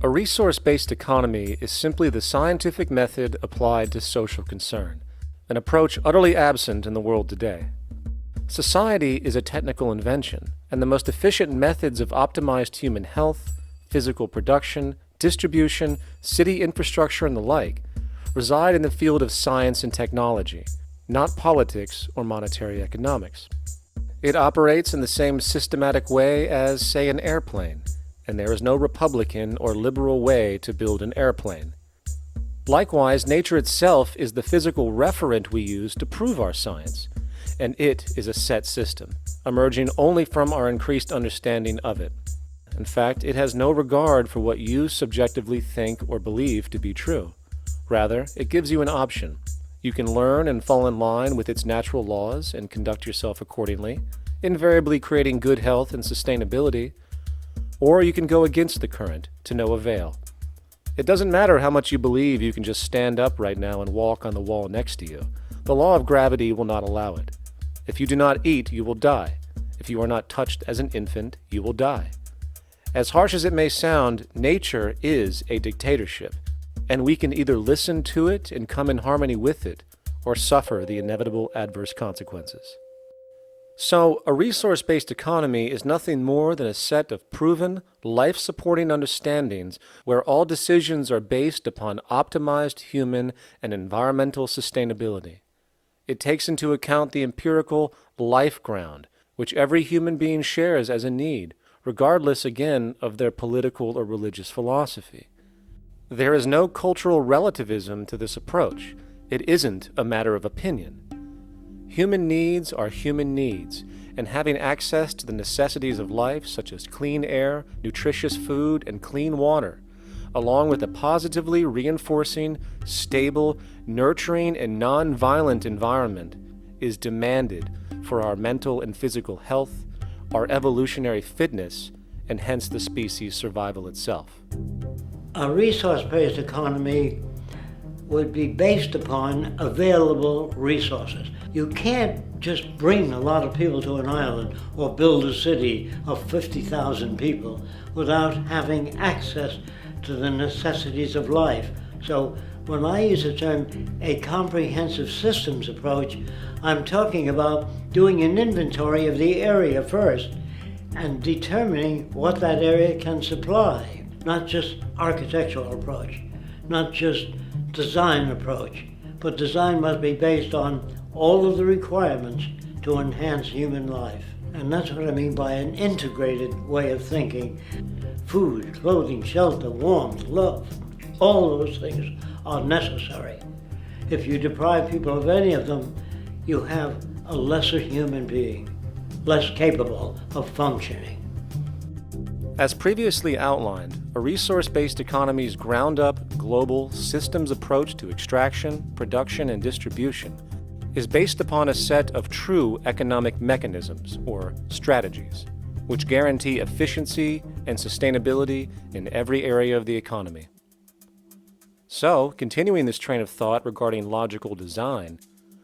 A resource-based economy is simply the scientific method applied to social concern, an approach utterly absent in the world today. Society is a technical invention, and the most efficient methods of optimized human health, physical production, distribution, city infrastructure, and the like reside in the field of science and technology, not politics or monetary economics. It operates in the same systematic way as, say, an airplane, and there is no Republican or liberal way to build an airplane. Likewise, nature itself is the physical referent we use to prove our science, and it is a set system, emerging only from our increased understanding of it. In fact, it has no regard for what you subjectively think or believe to be true. Rather, it gives you an option. You can learn and fall in line with its natural laws and conduct yourself accordingly, invariably creating good health and sustainability, or you can go against the current to no avail. It doesn't matter how much you believe you can just stand up right now and walk on the wall next to you. The law of gravity will not allow it. If you do not eat, you will die. If you are not touched as an infant, you will die. As harsh as it may sound, nature is a dictatorship, and we can either listen to it and come in harmony with it, or suffer the inevitable adverse consequences. So, a resource-based economy is nothing more than a set of proven, life-supporting understandings where all decisions are based upon optimized human and environmental sustainability. It takes into account the empirical life ground, which every human being shares as a need, regardless, again, of their political or religious philosophy. There is no cultural relativism to this approach. It isn't a matter of opinion. Human needs are human needs, and having access to the necessities of life, such as clean air, nutritious food, and clean water, along with a positively reinforcing, stable, nurturing, and non-violent environment, is demanded for our mental and physical health, our evolutionary fitness, and hence the species' survival itself. A resource-based economy would be based upon available resources. You can't just bring a lot of people to an island or build a city of 50,000 people without having access to the necessities of life. So when I use the term a comprehensive systems approach, I'm talking about doing an inventory of the area first and determining what that area can supply, not just architectural approach, not just design approach, but design must be based on all of the requirements to enhance human life. And that's what I mean by an integrated way of thinking. Food, clothing, shelter, warmth, love, all those things are necessary. If you deprive people of any of them, you have a lesser human being, less capable of functioning. As previously outlined, a resource-based economy's ground-up, global, systems approach to extraction, production, and distribution is based upon a set of true economic mechanisms, or strategies, which guarantee efficiency and sustainability in every area of the economy. So, continuing this train of thought regarding logical design,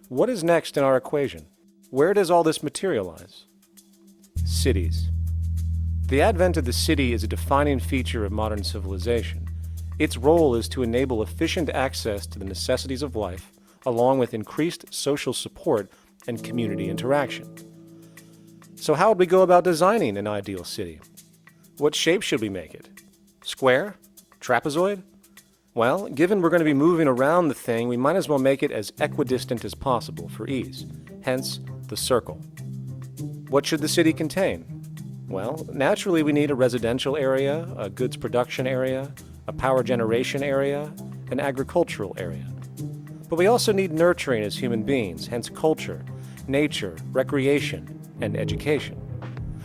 what is next in our equation? Where does all this materialize? Cities. The advent of the city is a defining feature of modern civilization. Its role is to enable efficient access to the necessities of life, along with increased social support and community interaction. So how would we go about designing an ideal city? What shape should we make it? Square? Trapezoid? Well, given we're going to be moving around the thing, we might as well make it as equidistant as possible for ease, hence the circle. What should the city contain? Well, naturally we need a residential area, a goods production area, a power generation area, an agricultural area. But we also need nurturing as human beings, hence culture, nature, recreation, and education.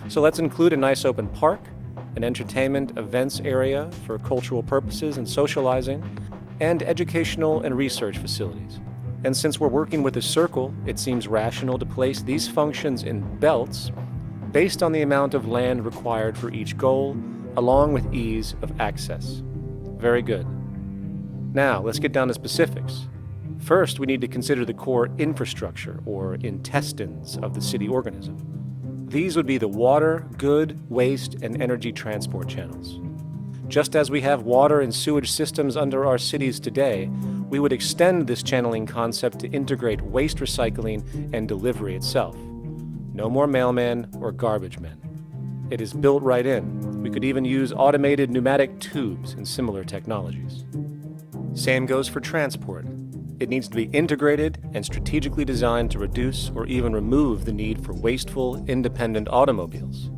So let's include a nice open park, an entertainment events area for cultural purposes and socializing, and educational and research facilities. And since we're working with a circle, it seems rational to place these functions in belts based on the amount of land required for each goal, along with ease of access. Very good. Now, let's get down to specifics. First, we need to consider the core infrastructure, or intestines, of the city organism. These would be the water, good, waste, and energy transport channels. Just as we have water and sewage systems under our cities today, we would extend this channeling concept to integrate waste recycling and delivery itself. No more mailmen or garbage men. It is built right in. We could even use automated pneumatic tubes and similar technologies. Same goes for transport. It needs to be integrated and strategically designed to reduce or even remove the need for wasteful, independent automobiles.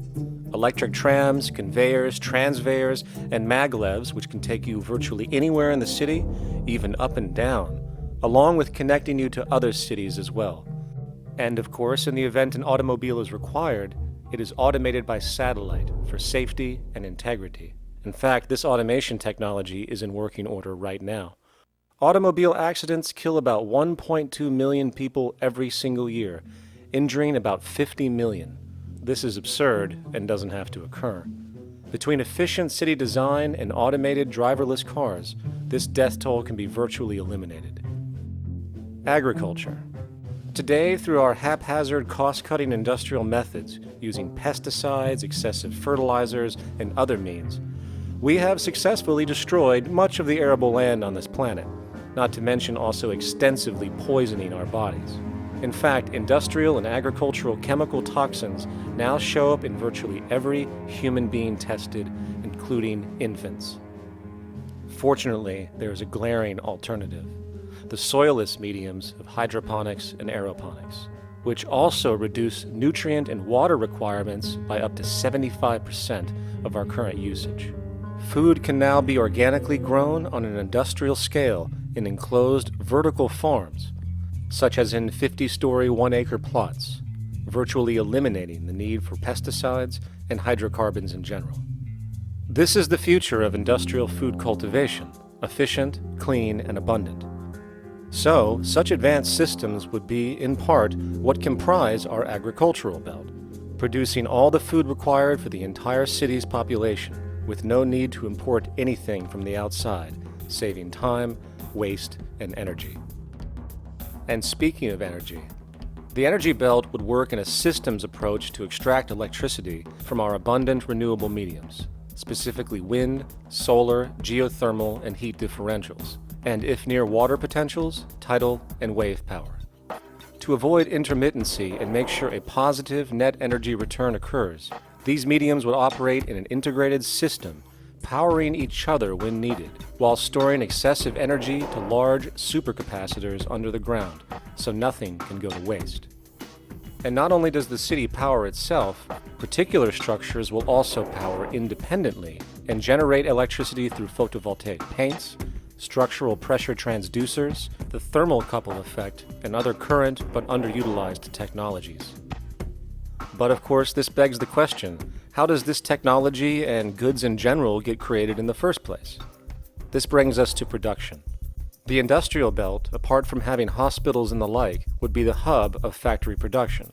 Electric trams, conveyors, transveyors, and maglevs, which can take you virtually anywhere in the city, even up and down, along with connecting you to other cities as well. And of course, in the event an automobile is required, it is automated by satellite for safety and integrity. In fact, this automation technology is in working order right now. Automobile accidents kill about 1.2 million people every single year, injuring about 50 million. This is absurd and doesn't have to occur. Between efficient city design and automated driverless cars, this death toll can be virtually eliminated. Agriculture. Today, through our haphazard, cost-cutting industrial methods, using pesticides, excessive fertilizers, and other means, we have successfully destroyed much of the arable land on this planet, not to mention also extensively poisoning our bodies. In fact, industrial and agricultural chemical toxins now show up in virtually every human being tested, including infants. Fortunately, there is a glaring alternative: the soilless mediums of hydroponics and aeroponics, which also reduce nutrient and water requirements by up to 75% of our current usage. Food can now be organically grown on an industrial scale in enclosed vertical farms, such as in 50-story 1-acre plots, virtually eliminating the need for pesticides and hydrocarbons in general. This is the future of industrial food cultivation: efficient, clean, and abundant. So, such advanced systems would be, in part, what comprise our agricultural belt, producing all the food required for the entire city's population, with no need to import anything from the outside, saving time, waste, and energy. And speaking of energy, the energy belt would work in a systems approach to extract electricity from our abundant renewable mediums, specifically wind, solar, geothermal, and heat differentials, and if near water potentials, tidal and wave power. To avoid intermittency and make sure a positive net energy return occurs, these mediums would operate in an integrated system, powering each other when needed, while storing excessive energy to large supercapacitors under the ground, so nothing can go to waste. And not only does the city power itself, particular structures will also power independently and generate electricity through photovoltaic paints, structural pressure transducers, the thermocouple effect, and other current but underutilized technologies. But of course, this begs the question: how does this technology and goods in general get created in the first place? This brings us to production. The industrial belt, apart from having hospitals and the like, would be the hub of factory production.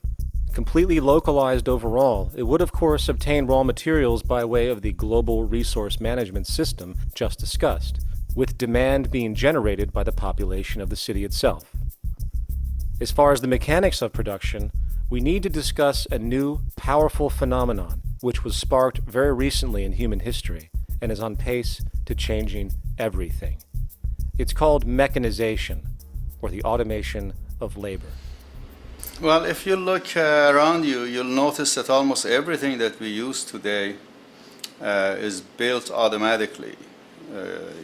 Completely localized overall, it would of course obtain raw materials by way of the global resource management system just discussed, with demand being generated by the population of the city itself. As far as the mechanics of production, we need to discuss a new, powerful phenomenon, which was sparked very recently in human history and is on pace to changing everything. It's called mechanization, or the automation of labor. Well, if you look around you, you'll notice that almost everything that we use today is built automatically.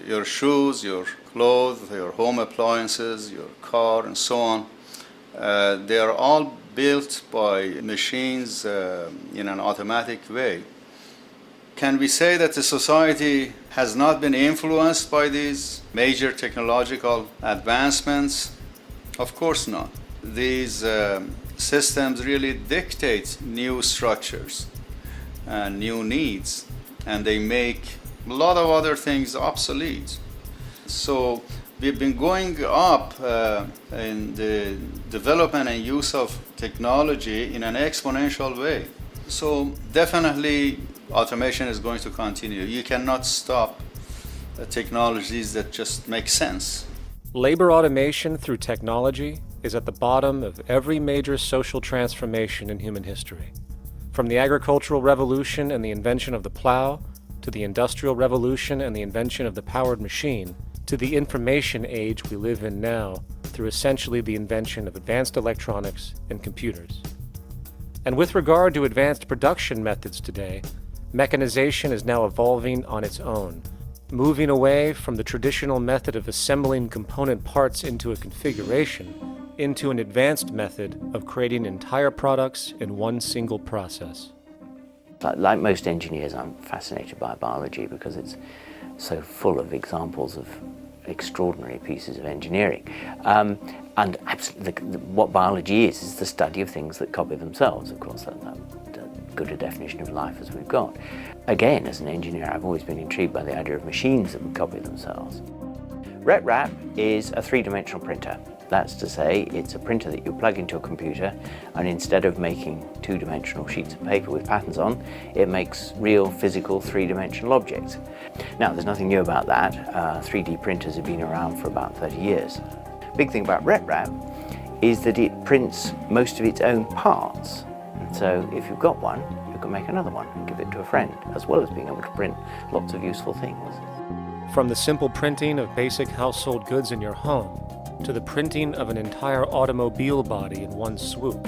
Your shoes, your clothes, your home appliances, your car, and so on, they are all built by machines in an automatic way. Can we say that the society has not been influenced by these major technological advancements? Of course not. These systems really dictate new structures and new needs, and they make a lot of other things obsolete. So we've been going up in the development and use of technology in an exponential way. So definitely automation is going to continue. You cannot stop technologies that just make sense. Labor automation through technology is at the bottom of every major social transformation in human history. From the agricultural revolution and the invention of the plow, to the Industrial Revolution and the invention of the powered machine, to the information age we live in now through essentially the invention of advanced electronics and computers. And with regard to advanced production methods today, mechanization is now evolving on its own, moving away from the traditional method of assembling component parts into a configuration into an advanced method of creating entire products in one single process. Like most engineers, I'm fascinated by biology because it's so full of examples of extraordinary pieces of engineering. And absolutely, what biology is the study of things that copy themselves. Of course, that's good a definition of life as we've got. Again, as an engineer, I've always been intrigued by the idea of machines that would copy themselves. RepRap is a three-dimensional printer. That's to say, it's a printer that you plug into a computer, and instead of making two-dimensional sheets of paper with patterns on, it makes real, physical, three-dimensional objects. Now, there's nothing new about that. 3D printers have been around for about 30 years. Big thing about RepRap is that it prints most of its own parts. And so if you've got one, you can make another one and give it to a friend, as well as being able to print lots of useful things. From the simple printing of basic household goods in your home to the printing of an entire automobile body in one swoop,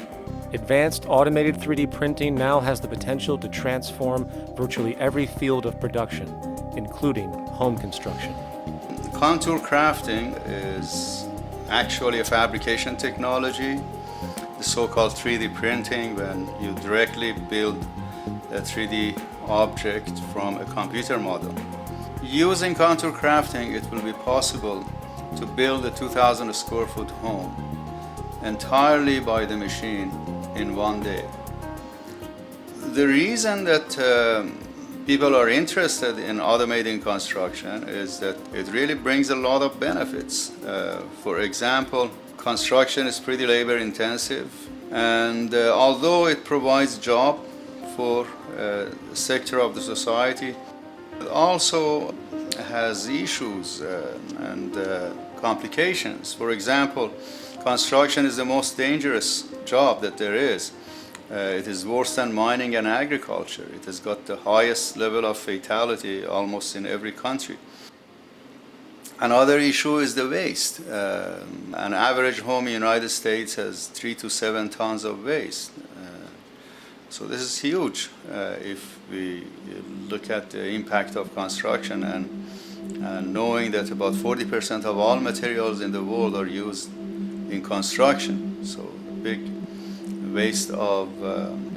advanced automated 3D printing now has the potential to transform virtually every field of production, including home construction. Contour crafting is actually a fabrication technology, the so-called 3D printing, when you directly build a 3D object from a computer model. Using contour crafting, it will be possible to build a 2,000 square foot home entirely by the machine in one day. The reason that people are interested in automating construction is that it really brings a lot of benefits. For example, construction is pretty labor intensive, and although it provides job for a sector of the society, it also has issues and complications. For example, construction is the most dangerous job that there is. It is worse than mining and agriculture. It has got the highest level of fatality almost in every country. Another issue is the waste. An average home in the United States has 3 to 7 tons of waste. So this is huge if we look at the impact of construction and knowing that about 40% of all materials in the world are used in construction. So big waste of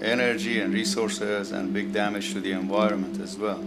energy and resources and big damage to the environment as well.